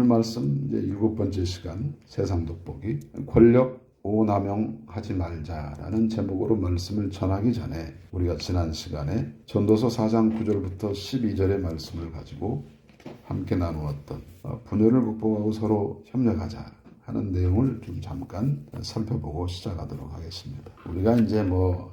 말씀 이제 7번째 시간 세상 돋보기 권력 오남용하지 말자라는 제목으로 말씀을 전하기 전에 우리가 지난 시간에 전도서 4장 9절부터 12절의 말씀을 가지고 함께 나누었던 분열을 극복하고 서로 협력하자 하는 내용을 좀 잠깐 살펴보고 시작하도록 하겠습니다. 우리가 이제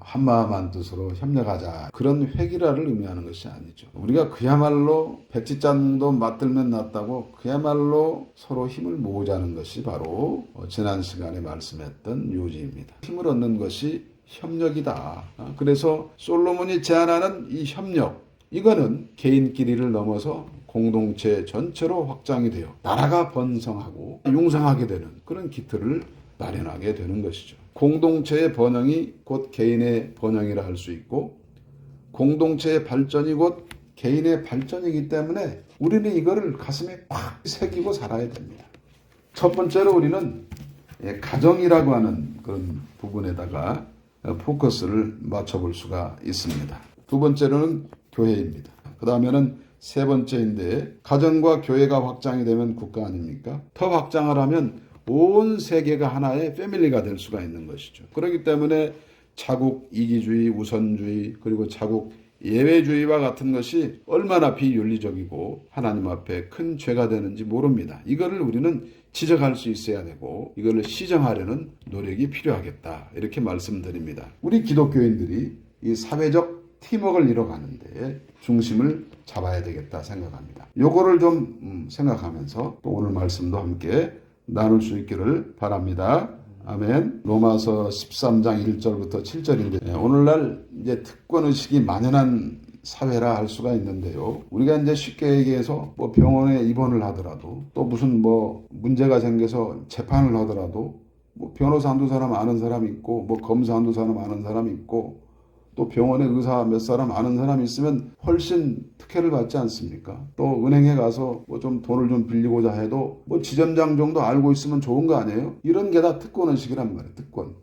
한마음 한뜻으로 협력하자 그런 회기라를 의미하는 것이 아니죠. 우리가 그야말로 백지장도 맞들면 낫다고 그야말로 서로 힘을 모으자는 것이 바로 지난 시간에 말씀했던 요지입니다. 힘을 얻는 것이 협력이다. 그래서 솔로몬이 제안하는 이 협력, 이거는 개인끼리를 넘어서 공동체 전체로 확장이 되어 나라가 번성하고 융성하게 되는 그런 기틀을 마련하게 되는 것이죠. 공동체의 번영이 곧 개인의 번영이라 할 수 있고 공동체의 발전이 곧 개인의 발전이기 때문에 우리는 이거를 가슴에 팍 새기고 살아야 됩니다. 첫 번째로 우리는 가정이라고 하는 그런 부분에다가 포커스를 맞춰볼 수가 있습니다. 두 번째로는 교회입니다. 그 다음에는 세 번째인데 가정과 교회가 확장이 되면 국가 아닙니까? 더 확장을 하면 온 세계가 하나의 패밀리가 될 수가 있는 것이죠. 그렇기 때문에 자국 이기주의, 우선주의 그리고 자국 예외주의와 같은 것이 얼마나 비윤리적이고 하나님 앞에 큰 죄가 되는지 모릅니다. 이거를 우리는 지적할 수 있어야 되고 이거를 시정하려는 노력이 필요하겠다 이렇게 말씀드립니다. 우리 기독교인들이 이 사회적 팀워크를 이뤄가는데 중심을 잡아야 되겠다 생각합니다. 요거를 좀 생각하면서 또 오늘 말씀도 함께 나눌 수 있기를 바랍니다. 아멘. 로마서 13장 1절부터 7절인데 오늘날 이제 특권의식이 만연한 사회라 할 수가 있는데요. 우리가 이제 쉽게 얘기해서 병원에 입원을 하더라도 또 무슨 문제가 생겨서 재판을 하더라도 변호사 한두 사람 아는 사람 있고 검사 한두 사람 아는 사람 있고 또 병원에 의사 몇 사람 아는 사람이 있으면 훨씬 특혜를 받지 않습니까? 또 은행에 가서 좀 돈을 좀 빌리고자 해도 지점장 정도 알고 있으면 좋은 거 아니에요? 이런 게 다 특권의식이란 말이에요. 특권.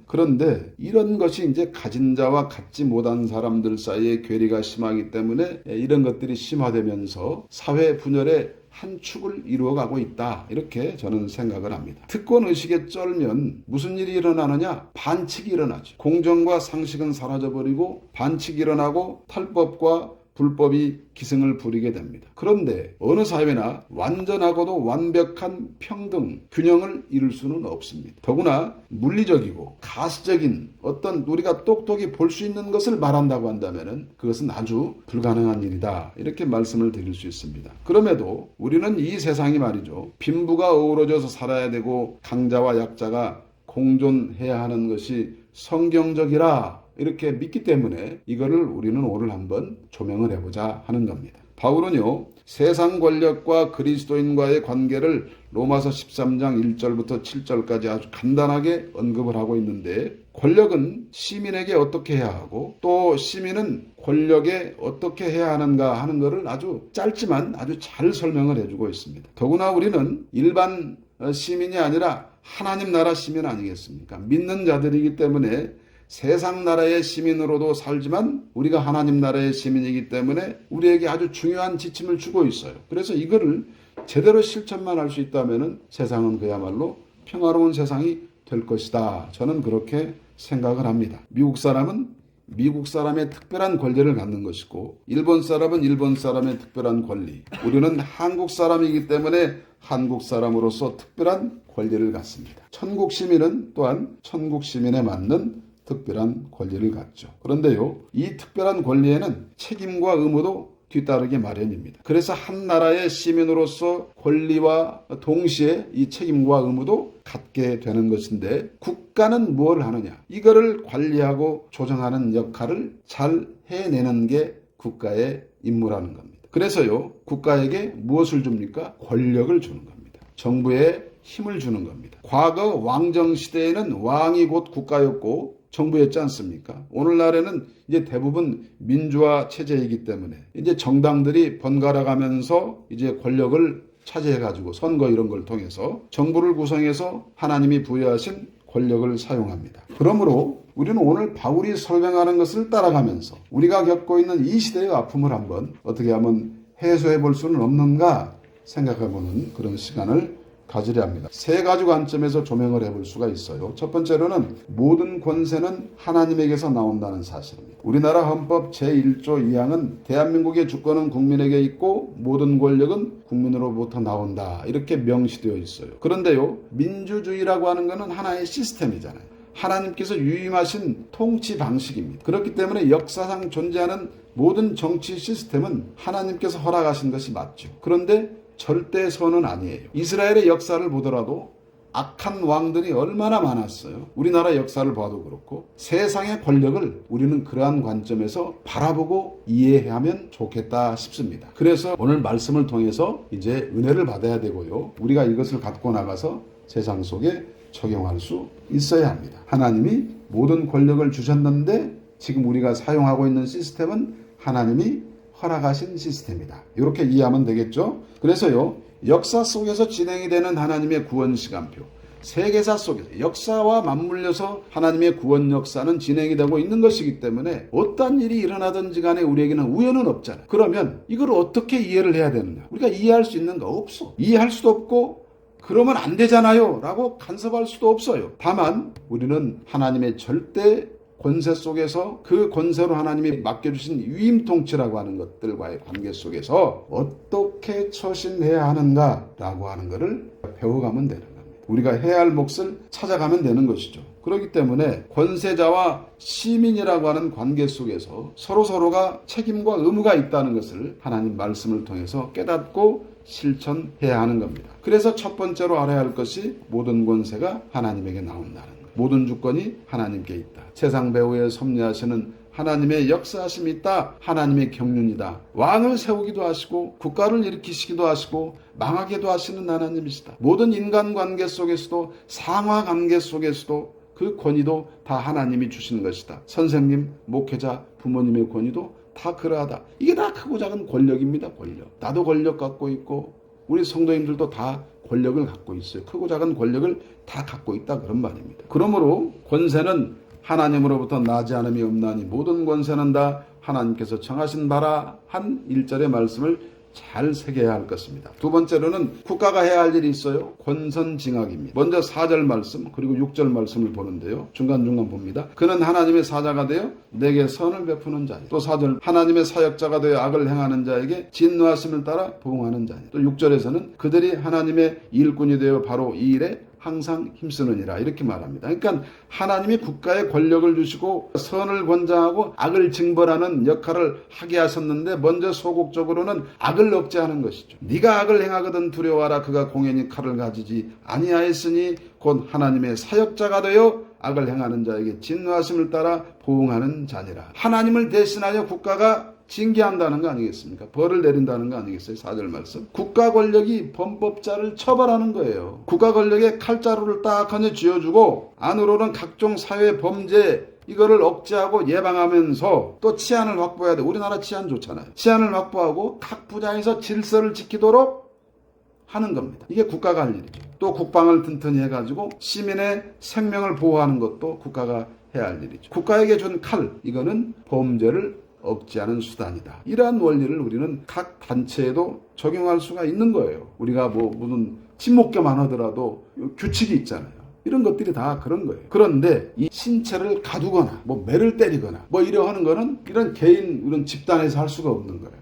그런데 이런 것이 이제 가진 자와 갖지 못한 사람들 사이에 괴리가 심하기 때문에 이런 것들이 심화되면서 사회 분열의 한 축을 이루어가고 있다. 이렇게 저는 생각을 합니다. 특권의식에 쩔면 무슨 일이 일어나느냐? 반칙이 일어나죠. 공정과 상식은 사라져버리고 반칙이 일어나고 탈법과 불법이 기승을 부리게 됩니다. 그런데 어느 사회나 완전하고도 완벽한 평등, 균형을 이룰 수는 없습니다. 더구나 물리적이고 가시적인 어떤 우리가 똑똑히 볼 수 있는 것을 말한다고 한다면 그것은 아주 불가능한 일이다. 이렇게 말씀을 드릴 수 있습니다. 그럼에도 우리는 이 세상이 말이죠. 빈부가 어우러져서 살아야 되고 강자와 약자가 공존해야 하는 것이 성경적이라 이렇게 믿기 때문에 이거를 우리는 오늘 한번 조명을 해보자 하는 겁니다. 바울은요, 세상 권력과 그리스도인과의 관계를 로마서 13장 1절부터 7절까지 아주 간단하게 언급을 하고 있는데 권력은 시민에게 어떻게 해야 하고 또 시민은 권력에 어떻게 해야 하는가 하는 것을 아주 짧지만 아주 잘 설명을 해주고 있습니다. 더구나 우리는 일반 시민이 아니라 하나님 나라 시민 아니겠습니까? 믿는 자들이기 때문에 세상 나라의 시민으로도 살지만 우리가 하나님 나라의 시민이기 때문에 우리에게 아주 중요한 지침을 주고 있어요. 그래서 이거를 제대로 실천만 할 수 있다면 세상은 그야말로 평화로운 세상이 될 것이다. 저는 그렇게 생각을 합니다. 미국 사람은 미국 사람의 특별한 권리를 갖는 것이고 일본 사람은 일본 사람의 특별한 권리. 우리는 한국 사람이기 때문에 한국 사람으로서 특별한 권리를 갖습니다. 천국 시민은 또한 천국 시민에 맞는 특별한 권리를 갖죠. 그런데요, 이 특별한 권리에는 책임과 의무도 뒤따르기 마련입니다. 그래서 한 나라의 시민으로서 권리와 동시에 이 책임과 의무도 갖게 되는 것인데 국가는 뭘 하느냐? 이거를 관리하고 조정하는 역할을 잘 해내는 게 국가의 임무라는 겁니다. 그래서요, 국가에게 무엇을 줍니까? 권력을 주는 겁니다. 정부에 힘을 주는 겁니다. 과거 왕정 시대에는 왕이 곧 국가였고 정부였지 않습니까? 오늘날에는 이제 대부분 민주화 체제이기 때문에 이제 정당들이 번갈아 가면서 이제 권력을 차지해가지고 선거 이런 걸 통해서 정부를 구성해서 하나님이 부여하신 권력을 사용합니다. 그러므로 우리는 오늘 바울이 설명하는 것을 따라가면서 우리가 겪고 있는 이 시대의 아픔을 한번 어떻게 하면 해소해 볼 수는 없는가 생각해보는 그런 시간을 가지려 합니다. 세 가지 관점에서 조명을 해볼 수가 있어요. 첫 번째로는 모든 권세는 하나님에게서 나온다는 사실입니다. 우리나라 헌법 제1조 2항은 대한민국의 주권은 국민에게 있고 모든 권력은 국민으로부터 나온다, 이렇게 명시되어 있어요. 그런데요, 민주주의라고 하는 것은 하나의 시스템이잖아요. 하나님께서 유임하신 통치 방식입니다. 그렇기 때문에 역사상 존재하는 모든 정치 시스템은 하나님께서 허락하신 것이 맞죠. 그런데 절대 선은 아니에요. 이스라엘의 역사를 보더라도 악한 왕들이 얼마나 많았어요. 우리나라 역사를 봐도 그렇고 세상의 권력을 우리는 그러한 관점에서 바라보고 이해하면 좋겠다 싶습니다. 그래서 오늘 말씀을 통해서 이제 은혜를 받아야 되고요. 우리가 이것을 갖고 나가서 세상 속에 적용할 수 있어야 합니다. 하나님이 모든 권력을 주셨는데 지금 우리가 사용하고 있는 시스템은 하나님이 허락하신 시스템이다. 이렇게 이해하면 되겠죠? 그래서요, 역사 속에서 진행이 되는 하나님의 구원 시간표, 세계사 속에서 역사와 맞물려서 하나님의 구원 역사는 진행이 되고 있는 것이기 때문에 어떤 일이 일어나든지 간에 우리에게는 우연은 없잖아요. 그러면 이걸 어떻게 이해를 해야 되느냐? 우리가 이해할 수 있는가? 없어. 이해할 수도 없고 그러면 안 되잖아요 라고 간섭할 수도 없어요. 다만 우리는 하나님의 절대 권세 속에서 그 권세로 하나님이 맡겨주신 위임통치라고 하는 것들과의 관계 속에서 어떻게 처신해야 하는가라고 하는 것을 배워가면 되는 겁니다. 우리가 해야 할 몫을 찾아가면 되는 것이죠. 그렇기 때문에 권세자와 시민이라고 하는 관계 속에서 서로가 책임과 의무가 있다는 것을 하나님 말씀을 통해서 깨닫고 실천해야 하는 겁니다. 그래서 첫 번째로 알아야 할 것이 모든 권세가 하나님에게 나온다는 것. 모든 주권이 하나님께 있다. 세상 배후에 섭리하시는 하나님의 역사하심이 있다. 하나님의 경륜이다. 왕을 세우기도 하시고 국가를 일으키시기도 하시고 망하게도 하시는 하나님이시다. 모든 인간관계 속에서도 상하관계 속에서도 그 권위도 다 하나님이 주시는 것이다. 선생님, 목회자, 부모님의 권위도 다 그러하다. 이게 다 크고 작은 권력입니다. 권력. 나도 권력 갖고 있고 우리 성도님들도 다 권력을 갖고 있어요. 크고 작은 권력을 다 갖고 있다, 그런 말입니다. 그러므로 권세는 하나님으로부터 나지 않음이 없나니 모든 권세는 다 하나님께서 정하신 바라 한 1절의 말씀을 잘 새겨야 할 것입니다. 두 번째로는 국가가 해야 할 일이 있어요. 권선징악입니다. 먼저 4절 말씀 그리고 6절 말씀을 보는데요. 중간중간 봅니다. 그는 하나님의 사자가 되어 내게 선을 베푸는 자니, 또 4절 하나님의 사역자가 되어 악을 행하는 자에게 진노하심을 따라 보응하는 자니, 또 6절에서는 그들이 하나님의 일꾼이 되어 바로 이 일에 항상 힘쓰느니라, 이렇게 말합니다. 그러니까 하나님이 국가에 권력을 주시고 선을 권장하고 악을 징벌하는 역할을 하게 하셨는데 먼저 소극적으로는 악을 억제하는 것이죠. 네가 악을 행하거든 두려워하라. 그가 공연히 칼을 가지지 아니하였으니 곧 하나님의 사역자가 되어 악을 행하는 자에게 진노하심을 따라 보응하는 자니라. 하나님을 대신하여 국가가 징계한다는 거 아니겠습니까? 벌을 내린다는 거 아니겠어요? 4절 말씀. 국가 권력이 범법자를 처벌하는 거예요. 국가 권력에 칼자루를 딱 하나 쥐어주고 안으로는 각종 사회 범죄 이거를 억제하고 예방하면서 또 치안을 확보해야 돼. 우리나라 치안 좋잖아요. 치안을 확보하고 각 분야에서 질서를 지키도록 하는 겁니다. 이게 국가가 할 일이죠. 또 국방을 튼튼히 해가지고 시민의 생명을 보호하는 것도 국가가 해야 할 일이죠. 국가에게 준 칼, 이거는 범죄를 억제하는 수단이다. 이러한 원리를 우리는 각 단체에도 적용할 수가 있는 거예요. 우리가 무슨 친목교만 하더라도 규칙이 있잖아요. 이런 것들이 다 그런 거예요. 그런데 이 신체를 가두거나 매를 때리거나 이러 하는 거는 이런 개인, 이런 집단에서 할 수가 없는 거예요.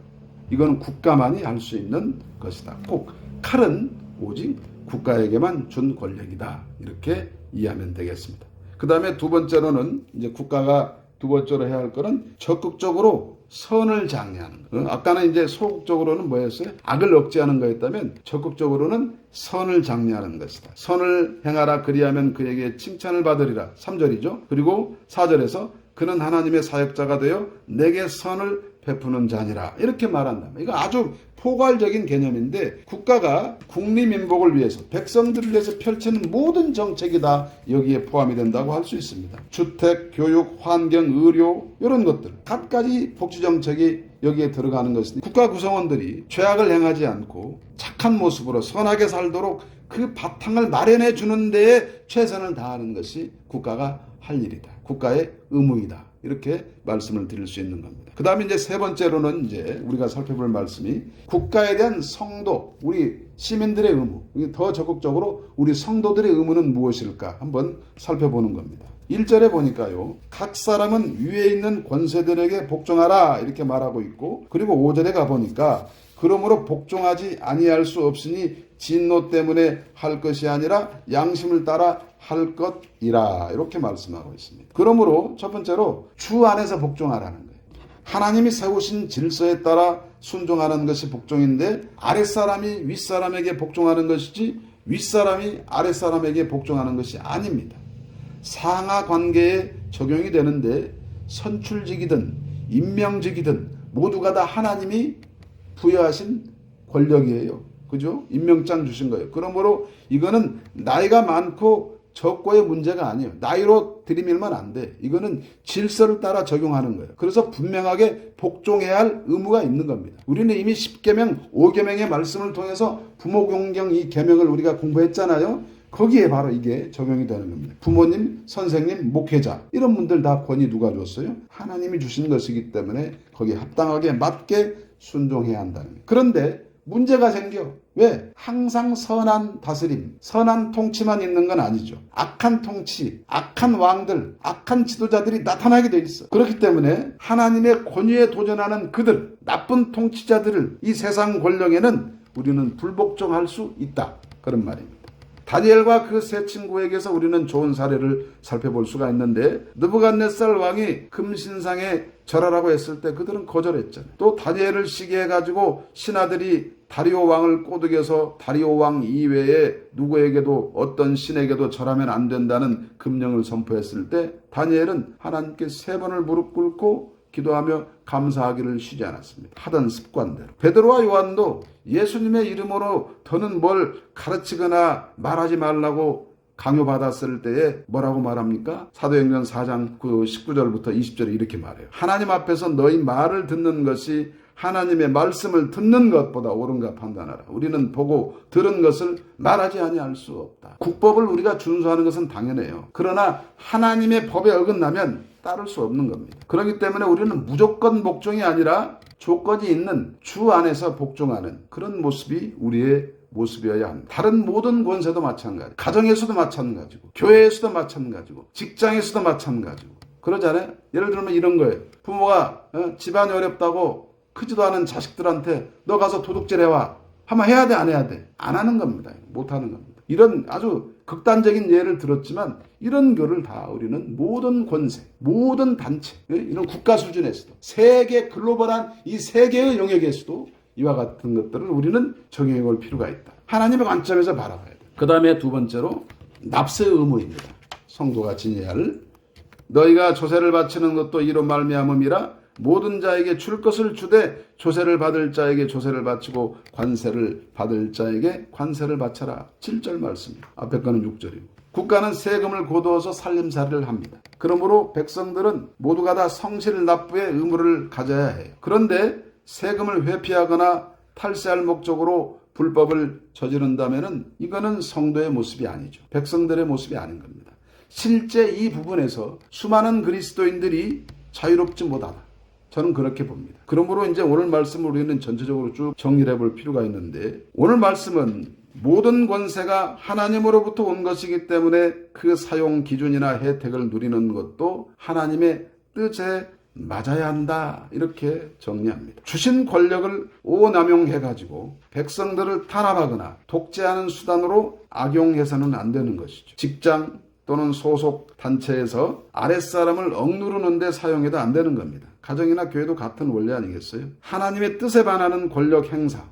이거는 국가만이 할 수 있는 것이다. 꼭 칼은 오직 국가에게만 준 권력이다. 이렇게 이해하면 되겠습니다. 그 다음에 두 번째로는 이제 국가가 두 번째로 해야 할 거는 적극적으로 선을 장려하는 거. 아까는 이제 소극적으로는 뭐였어요? 악을 억제하는 거였다면 적극적으로는 선을 장려하는 것이다. 선을 행하라 그리하면 그에게 칭찬을 받으리라. 3절이죠. 그리고 4절에서 그는 하나님의 사역자가 되어 내게 선을 베푸는 자니라. 이렇게 말한다. 이거 아주 포괄적인 개념인데 국가가 국리민복을 위해서 백성들을 위해서 펼치는 모든 정책이 다 여기에 포함이 된다고 할 수 있습니다. 주택, 교육, 환경, 의료 이런 것들 갖가지 복지정책이 여기에 들어가는 것이니 국가 구성원들이 죄악을 행하지 않고 착한 모습으로 선하게 살도록 그 바탕을 마련해 주는 데에 최선을 다하는 것이 국가가 할 일이다. 국가의 의무이다. 이렇게 말씀을 드릴 수 있는 겁니다. 그 다음에 이제 세 번째로는 이제 우리가 살펴볼 말씀이 국가에 대한 성도, 우리 시민들의 의무, 더 적극적으로 우리 성도들의 의무는 무엇일까 한번 살펴보는 겁니다. 1절에 보니까요, 각 사람은 위에 있는 권세들에게 복종하라 이렇게 말하고 있고, 그리고 5절에 가보니까 그러므로 복종하지 아니할 수 없으니 진노 때문에 할 것이 아니라 양심을 따라 할 것이라 이렇게 말씀하고 있습니다. 그러므로 첫 번째로 주 안에서 복종하라는 거예요. 하나님이 세우신 질서에 따라 순종하는 것이 복종인데, 아랫사람이 윗사람에게 복종하는 것이지 윗사람이 아랫사람에게 복종하는 것이 아닙니다. 상하 관계에 적용이 되는데 선출직이든 임명직이든 모두가 다 하나님이 부여하신 권력이에요. 그죠? 임명장 주신 거예요. 그러므로 이거는 나이가 많고 적고의 문제가 아니에요. 나이로 들이밀면 안 돼. 이거는 질서를 따라 적용하는 거예요. 그래서 분명하게 복종해야 할 의무가 있는 겁니다. 우리는 이미 10계명, 5계명의 말씀을 통해서 부모 공경 이 계명을 우리가 공부했잖아요. 거기에 바로 이게 적용이 되는 겁니다. 부모님, 선생님, 목회자 이런 분들 다 권위 누가 줬어요? 하나님이 주신 것이기 때문에 거기에 합당하게 맞게 순종해야 한다는 거예요. 그런데 문제가 생겨. 왜? 항상 선한 다스림, 선한 통치만 있는 건 아니죠. 악한 통치, 악한 왕들, 악한 지도자들이 나타나게 돼 있어. 그렇기 때문에 하나님의 권위에 도전하는 그들, 나쁜 통치자들을 이 세상 권력에는 우리는 불복종할 수 있다. 그런 말입니다. 다니엘과 그 세 친구에게서 우리는 좋은 사례를 살펴볼 수가 있는데, 느부갓네살 왕이 금신상에 절하라고 했을 때 그들은 거절했잖아요. 또 다니엘을 시기해가지고 신하들이 다리오 왕을 꼬드겨서 다리오 왕 이외에 누구에게도 어떤 신에게도 절하면 안 된다는 금령을 선포했을 때 다니엘은 하나님께 3번을 무릎 꿇고 기도하며 감사하기를 쉬지 않았습니다. 하던 습관대로. 베드로와 요한도 예수님의 이름으로 더는 뭘 가르치거나 말하지 말라고 강요받았을 때에 뭐라고 말합니까? 사도행전 4장 19절부터 20절에 이렇게 말해요. 하나님 앞에서 너희 말을 듣는 것이 하나님의 말씀을 듣는 것보다 옳은가 판단하라. 우리는 보고 들은 것을 말하지 아니할 수 없다. 국법을 우리가 준수하는 것은 당연해요. 그러나 하나님의 법에 어긋나면 따를 수 없는 겁니다. 그렇기 때문에 우리는 무조건 복종이 아니라 조건이 있는 주 안에서 복종하는 그런 모습이 우리의 모습이어야 합니다. 다른 모든 권세도 마찬가지, 가정에서도 마찬가지고, 교회에서도 마찬가지고, 직장에서도 마찬가지고 그러잖아요. 예를 들면 이런 거예요. 부모가 집안이 어렵다고 크지도 않은 자식들한테 너 가서 도둑질 해와 하면 해야 돼, 안 해야 돼? 안 하는 겁니다. 못 하는 겁니다. 이런 아주 극단적인 예를 들었지만 이런 거를 다 우리는 모든 권세, 모든 단체, 이런 국가 수준에서도 세계 글로벌한 이 세계의 영역에서도 이와 같은 것들을 우리는 적용해 볼 필요가 있다. 하나님의 관점에서 바라봐야 돼. 그 다음에 두 번째로 납세 의무입니다. 성도가 지녀야 할 너희가 조세를 바치는 것도 이로 말미암음이라 모든 자에게 줄 것을 주되 조세를 받을 자에게 조세를 바치고 관세를 받을 자에게 관세를 바쳐라. 7절 말씀이에요. 앞에 거는 6절이고. 국가는 세금을 거두어서 살림살이를 합니다. 그러므로 백성들은 모두가 다 성실 납부의 의무를 가져야 해요. 그런데 세금을 회피하거나 탈세할 목적으로 불법을 저지른다면 이거는 성도의 모습이 아니죠. 백성들의 모습이 아닌 겁니다. 실제 이 부분에서 수많은 그리스도인들이 자유롭지 못하다. 저는 그렇게 봅니다. 그러므로 이제 오늘 말씀을 우리는 전체적으로 쭉 정리를 해볼 필요가 있는데, 오늘 말씀은 모든 권세가 하나님으로부터 온 것이기 때문에 그 사용 기준이나 혜택을 누리는 것도 하나님의 뜻에 맞아야 한다. 이렇게 정리합니다. 주신 권력을 오남용해가지고 백성들을 탄압하거나 독재하는 수단으로 악용해서는 안 되는 것이죠. 직장 또는 소속 단체에서 아랫사람을 억누르는 데 사용해도 안 되는 겁니다. 가정이나 교회도 같은 원리 아니겠어요? 하나님의 뜻에 반하는 권력 행사,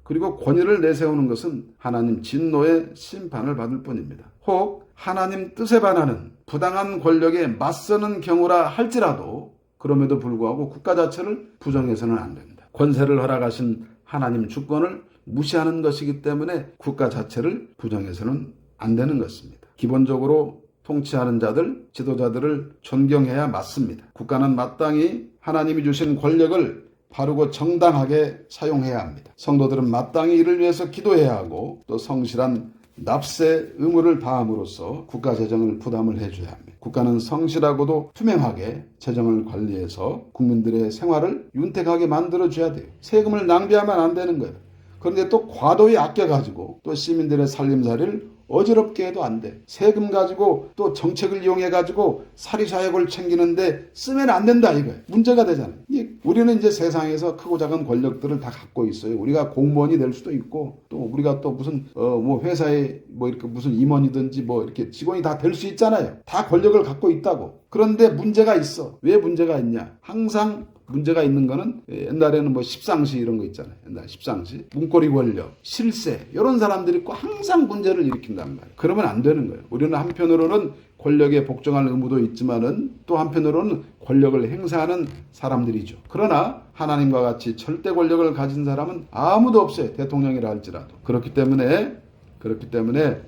그리고 권위를 내세우는 것은 하나님 진노의 심판을 받을 뿐입니다. 혹 하나님 뜻에 반하는 부당한 권력에 맞서는 경우라 할지라도 그럼에도 불구하고 국가 자체를 부정해서는 안 됩니다. 권세를 허락하신 하나님 주권을 무시하는 것이기 때문에 국가 자체를 부정해서는 안 되는 것입니다. 기본적으로 통치하는 자들, 지도자들을 존경해야 맞습니다. 국가는 마땅히 하나님이 주신 권력을 바르고 정당하게 사용해야 합니다. 성도들은 마땅히 이를 위해서 기도해야 하고 또 성실한 납세 의무를 다함으로써 국가 재정을 부담을 해줘야 합니다. 국가는 성실하고도 투명하게 재정을 관리해서 국민들의 생활을 윤택하게 만들어줘야 돼요. 세금을 낭비하면 안 되는 거예요. 그런데 또 과도히 아껴가지고 또 시민들의 살림살이를 어지럽게 해도 안 돼. 세금 가지고 또 정책을 이용해가지고 사리사욕을 챙기는데 쓰면 안 된다 이거예요. 문제가 되잖아요. 우리는 이제 세상에서 크고 작은 권력들을 다 갖고 있어요. 우리가 공무원이 될 수도 있고 또 우리가 또 무슨 뭐 회사에 뭐 이렇게 무슨 임원이든지 뭐 이렇게 직원이 다 될 수 있잖아요. 다 권력을 갖고 있다고. 그런데 문제가 있어. 왜 문제가 있냐? 항상 문제가 있는 거는 옛날에는 뭐 십상시 이런 거 있잖아요. 옛날 십상시, 문고리 권력, 실세 이런 사람들이 있고 항상 문제를 일으킨단 말이에요. 그러면 안 되는 거예요. 우리는 한편으로는 권력에 복종할 의무도 있지만은 또 한편으로는 권력을 행사하는 사람들이죠. 그러나 하나님과 같이 절대 권력을 가진 사람은 아무도 없어요. 대통령이라 할지라도. 그렇기 때문에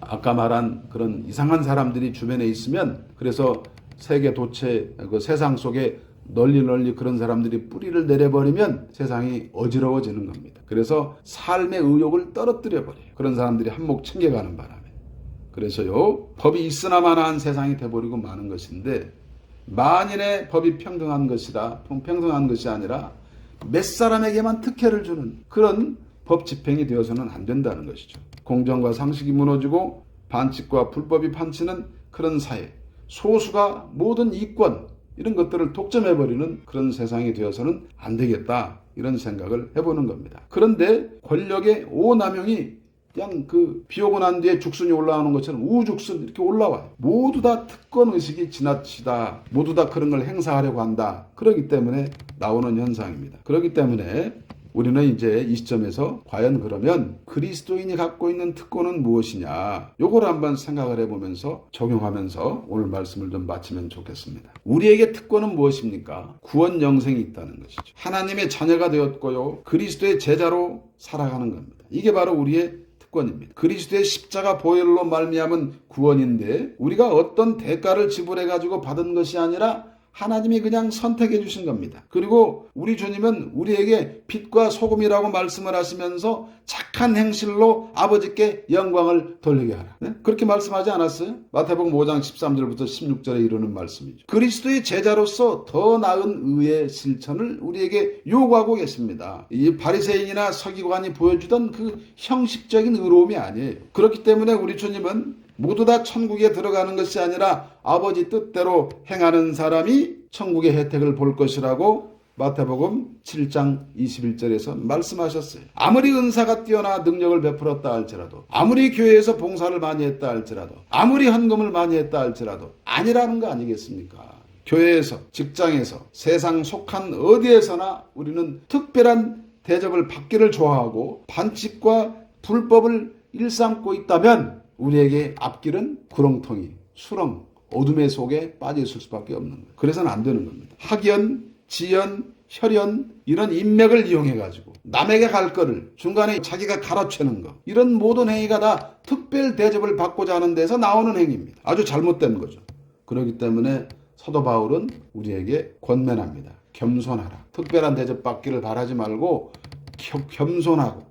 아까 말한 그런 이상한 사람들이 주변에 있으면 그래서 세계 도체 그 세상 속에 널리 그런 사람들이 뿌리를 내려버리면 세상이 어지러워지는 겁니다. 그래서 삶의 의욕을 떨어뜨려 버려요. 그런 사람들이 한몫 챙겨가는 바람에. 그래서요, 법이 있으나마나한 세상이 돼버리고 마는 것인데 만인의 법이 평등한 것이다. 평등한 것이 아니라 몇 사람에게만 특혜를 주는 그런 법 집행이 되어서는 안 된다는 것이죠. 공정과 상식이 무너지고 반칙과 불법이 판치는 그런 사회, 소수가 모든 이권 이런 것들을 독점해버리는 그런 세상이 되어서는 안 되겠다 이런 생각을 해보는 겁니다. 그런데 권력의 오남용이 그냥 비 오고 난 뒤에 죽순이 올라오는 것처럼 우죽순 이렇게 올라와요. 모두 다 특권의식이 지나치다. 모두 다 그런 걸 행사하려고 한다. 그렇기 때문에 나오는 현상입니다. 그렇기 때문에 우리는 이제 이 시점에서 과연 그러면 그리스도인이 갖고 있는 특권은 무엇이냐 요걸 한번 생각을 해보면서 적용하면서 오늘 말씀을 좀 마치면 좋겠습니다. 우리에게 특권은 무엇입니까? 구원 영생이 있다는 것이죠. 하나님의 자녀가 되었고요. 그리스도의 제자로 살아가는 겁니다. 이게 바로 우리의 특권입니다. 그리스도의 십자가 보혈로 말미암은 구원인데 우리가 어떤 대가를 지불해가지고 받은 것이 아니라 하나님이 그냥 선택해 주신 겁니다. 그리고 우리 주님은 우리에게 빛과 소금이라고 말씀을 하시면서 착한 행실로 아버지께 영광을 돌리게 하라. 네? 그렇게 말씀하지 않았어요? 마태복음 5장 13절부터 16절에 이르는 말씀이죠. 그리스도의 제자로서 더 나은 의의 실천을 우리에게 요구하고 계십니다. 이 바리새인이나 서기관이 보여주던 그 형식적인 의로움이 아니에요. 그렇기 때문에 우리 주님은 모두 다 천국에 들어가는 것이 아니라 아버지 뜻대로 행하는 사람이 천국의 혜택을 볼 것이라고 마태복음 7장 21절에서 말씀하셨어요. 아무리 은사가 뛰어나 능력을 베풀었다 할지라도 아무리 교회에서 봉사를 많이 했다 할지라도 아무리 헌금을 많이 했다 할지라도 아니라는 거 아니겠습니까? 교회에서 직장에서 세상 속한 어디에서나 우리는 특별한 대접을 받기를 좋아하고 반칙과 불법을 일삼고 있다면 우리에게 앞길은 구렁텅이, 수렁, 어둠의 속에 빠져 있을 수밖에 없는 거예요. 그래서는 안 되는 겁니다. 학연, 지연, 혈연 이런 인맥을 이용해가지고 남에게 갈 거를 중간에 자기가 갈아채는 거 이런 모든 행위가 다 특별 대접을 받고자 하는 데서 나오는 행위입니다. 아주 잘못된 거죠. 그렇기 때문에 사도 바울은 우리에게 권면합니다. 겸손하라. 특별한 대접 받기를 바라지 말고 겸손하고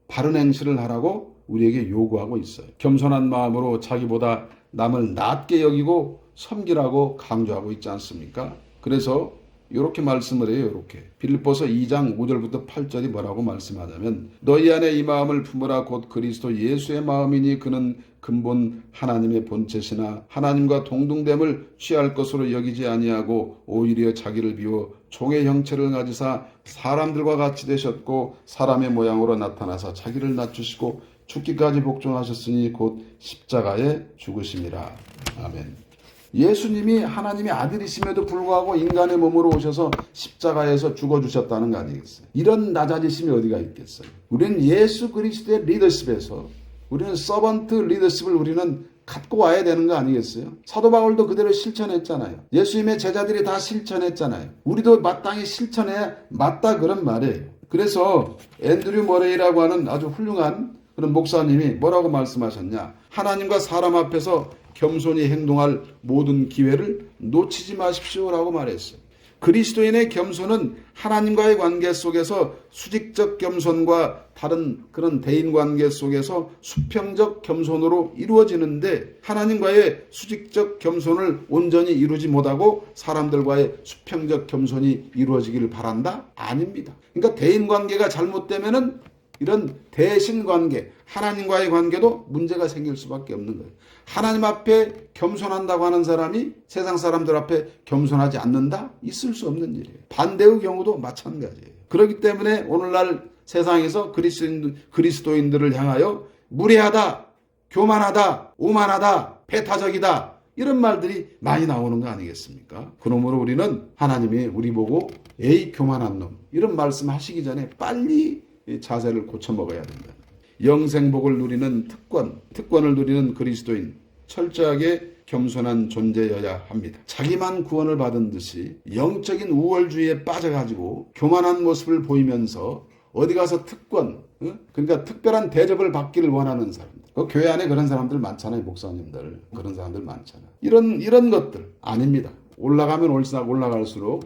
바른 행실을 하라고 우리에게 요구하고 있어요. 겸손한 마음으로 자기보다 남을 낮게 여기고 섬기라고 강조하고 있지 않습니까? 그래서 이렇게 말씀을 해요. 이렇게 빌립보서 2장 5절부터 8절이 뭐라고 말씀하냐면 너희 안에 이 마음을 품으라 곧 그리스도 예수의 마음이니 그는 근본 하나님의 본체시나 하나님과 동등됨을 취할 것으로 여기지 아니하고 오히려 자기를 비워 종의 형체를 가지사 사람들과 같이 되셨고 사람의 모양으로 나타나사 자기를 낮추시고 죽기까지 복종하셨으니 곧 십자가에 죽으심이라. 아멘. 예수님이 하나님의 아들이심에도 불구하고 인간의 몸으로 오셔서 십자가에서 죽어주셨다는 거 아니겠어요? 이런 낮아지심이 어디가 있겠어요? 우리는 예수 그리스도의 리더십에서 우리는 서번트 리더십을 우리는 갖고 와야 되는 거 아니겠어요? 사도 바울도 그대로 실천했잖아요. 예수님의 제자들이 다 실천했잖아요. 우리도 마땅히 실천해야 맞다 그런 말이에요. 그래서 앤드류 머레이라고 하는 아주 훌륭한 그런 목사님이 뭐라고 말씀하셨냐? 하나님과 사람 앞에서 겸손히 행동할 모든 기회를 놓치지 마십시오라고 말했어요. 그리스도인의 겸손은 하나님과의 관계 속에서 수직적 겸손과 다른 그런 대인관계 속에서 수평적 겸손으로 이루어지는데, 하나님과의 수직적 겸손을 온전히 이루지 못하고 사람들과의 수평적 겸손이 이루어지기를 바란다? 아닙니다. 그러니까 대인관계가 잘못되면은 이런 대신관계, 하나님과의 관계도 문제가 생길 수밖에 없는 거예요. 하나님 앞에 겸손한다고 하는 사람이 세상 사람들 앞에 겸손하지 않는다? 있을 수 없는 일이에요. 반대의 경우도 마찬가지예요. 그렇기 때문에 오늘날 세상에서 그리스도인들을 향하여 무례하다, 교만하다, 오만하다, 배타적이다, 이런 말들이 많이 나오는 거 아니겠습니까? 그러므로 우리는 하나님이 우리 보고 에이 교만한 놈, 이런 말씀하시기 전에 빨리 이 자세를 고쳐먹어야 된다. 영생복을 누리는 특권을 누리는 그리스도인, 철저하게 겸손한 존재여야 합니다. 자기만 구원을 받은 듯이 영적인 우월주의에 빠져가지고 교만한 모습을 보이면서 어디 가서 특권, 그러니까 특별한 대접을 받기를 원하는 사람들. 교회 안에 그런 사람들 많잖아요. 목사님들. 그런 사람들 많잖아요. 이런 것들 아닙니다. 올라가면 올라갈수록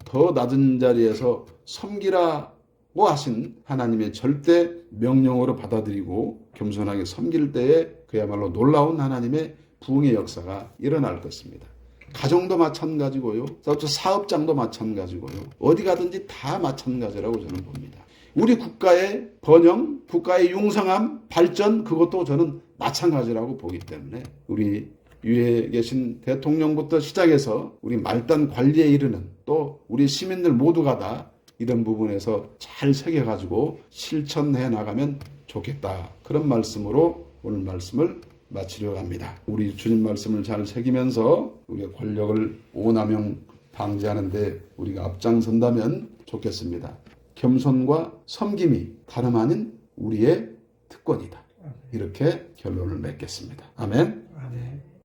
더 낮은 자리에서 섬기라 하신 하나님의 절대 명령으로 받아들이고 겸손하게 섬길 때에 그야말로 놀라운 하나님의 부흥의 역사가 일어날 것입니다. 가정도 마찬가지고요. 사업장도 마찬가지고요. 어디 가든지 다 마찬가지라고 저는 봅니다. 우리 국가의 번영, 국가의 융성함, 발전, 그것도 저는 마찬가지라고 보기 때문에 우리 위에 계신 대통령부터 시작해서 우리 말단 관리에 이르는 또 우리 시민들 모두가 다 이런 부분에서 잘 새겨가지고 실천해 나가면 좋겠다. 그런 말씀으로 오늘 말씀을 마치려고 합니다. 우리 주님 말씀을 잘 새기면서 우리가 권력을 오남용 방지하는데 우리가 앞장선다면 좋겠습니다. 겸손과 섬김이 다름 아닌 우리의 특권이다. 이렇게 결론을 맺겠습니다. 아멘.